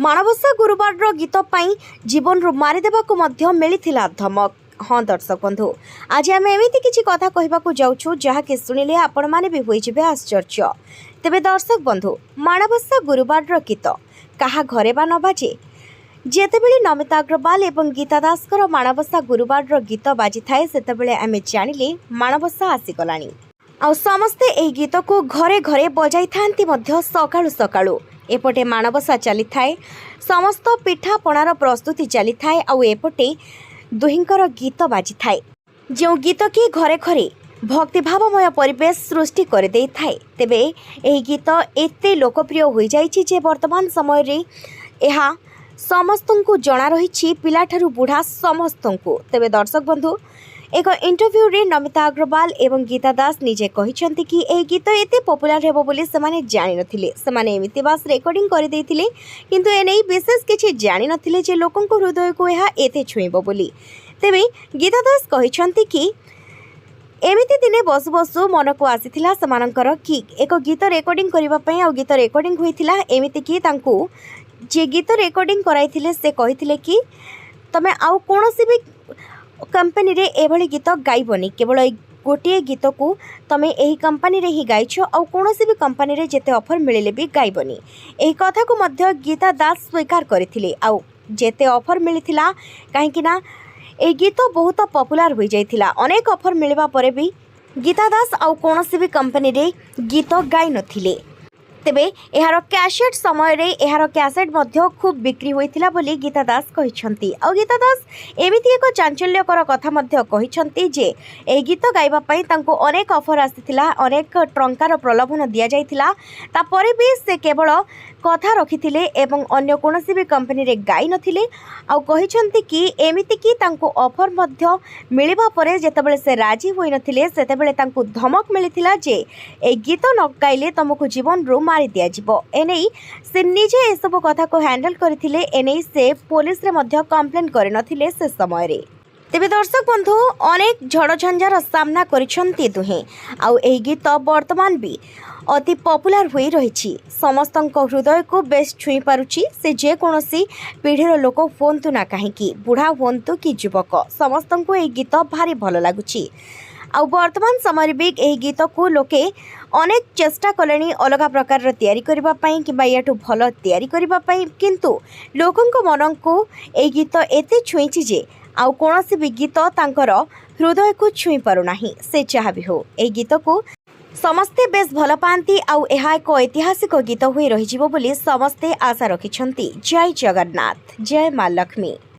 माणबसा गुरुवार गीत पाई जीवन रू मारिदेवाक मिलिथिला धमक। हाँ दर्शक बंधु, आज आम एमती किसी कथा कहवाक जाऊँ जहाँकि शुणिले आपण मैंने भी होइजिबे आश्चर्य। तेबे दर्शक बंधु, माणबसा गुरुवार गीत कहा घरे बा न बाजे। जेतेबेले नमिता अग्रवाल एवं गीता दासकर माणबसा गुरुवार गीत बाजी थाए सेतेबेले आमे जानिले माणबसा आसीगलानी। आ समस्ते एही गीत को घरे घरे बजाई थांती मध्य सकाळु सकाळु। एपटे माणबसा चली थाए, समस्त पिठा पणार प्रस्तुति चली थाए। आउ एपटे दुहिंकर गीत बाजी थाए, जो गीत की घरे घरे भक्तिभावमय परिवेश सृष्टि कर दे थाए। तेबे एही गीत एते लोकप्रिय हो जाइछि जे वर्तमान समय रे एहा समस्तंकु जना रही, पिलाठारु बुढ़ा समस्तंकु। तेबे दर्शक बंधु, एक इंटरव्यू रे नमिता अग्रवाल एवं गीता दास निजे कहिसंती कि ए गीत एते पॉपुलर हेबो बोली सेमाने जानि नथिले। सेमाने एमिति बास रेकॉर्डिंग करि दैथिले, किंतु एनै विशेष किछि जानि नथिले जे लोकंको हृदय को एहा एते छुइबो बोली। तेबे गीता दास कहिसंती कि एमिति दिने बसु बसु मन को आसीथिला समानकर कि एक गीत रेकॉर्डिंग करिबा पई। आ गीत रेकॉर्डिंग होइथिला एमिति कि तांकू जे गीत रेकॉर्डिंग कराइथिले से कहिथिले कि तमे आउ कोनोसी भी कंपनी रे एभली गीत गाइबनी, केवल गोटे गीत को तमे एही कंपनी रे ही गाइछ। आउ कोनोसी भी कंपनी रे जेते ऑफर मिलिले भी गाइबनी। एही कथा को मध्य गीता दास स्वीकार करथिले। आउ जेते ऑफर मिलिथिला काहेकि ना ए गीत बहुत पॉपुलर हो जाइथिला। अनेक ऑफर मिलवा परे भी गीता दास आउ कोनोसी भी कंपनी रे गीत गाइ नथिले। तेबे एहार कैसेट समय रे एहार कैसेट मध्य खूब बिक्री होइथिला बोली गीता दास कहिसंती। आ गीता दास एमिति एक चांचल्यकर कथा मध्य कहिसंती जे ए गीत गाइबा पई तांको अनेक ऑफर आसिथिला, अनेक टंकार प्रलोभन दिया जाइथिला। तापरे भी से केवल कथा रखिथिले एवं अन्य कोनोसी भी कंपनी रे गाइ नथिले। आ कहिसंती कि एमिति कि तांको ऑफर मध्य मिलिबा परे जेतेबेले से राजी होई नथिले सेतेबेले तांको धमक मिलिथिला जे ए गीत न गाइले तुमको जीवन रो मारी दिया जिवो। एनै से निजे ए सब कथा को हैंडल करथिले। एनै से पुलिस रे मध्य कंप्लेन करे नथिले से समय रे। तेबे दर्शक बंधु, अनेक झड़झंझार सामना करिसंती दुहे। आउ एही गीत वर्तमान भी अति पॉपुलर होई रहिछि। समस्तंक हृदय को बेस छुई पारुछि। से जे कोनोसी पीढ़ीर लोक हुअन्तु ना काहेकि, बुढ़ा हुअन्तु कि युवक, समस्तंको एही गीत भारी भल लागुछि। आउ वर्तमान समय भी एही गीत को लोके अनेक चेष्टा कलेनी अलग प्रकार तैयारी करबा पई किबा याठू भल तैयारी करबा पई, किंतु लोकंको मन को एही गीत एते छुईछि जे आउ कोनोसी भी गीत तांकर हृदय को छुई पारु नाही। से चाहा भी हो, एही गीत को समस्ते बेस भल पाती। आउ एहा एक ऐतिहासिक गीत होई रहिजिवो बोली समस्ते आशा रखिछंती। जय जगन्नाथ, जय माँ लक्ष्मी।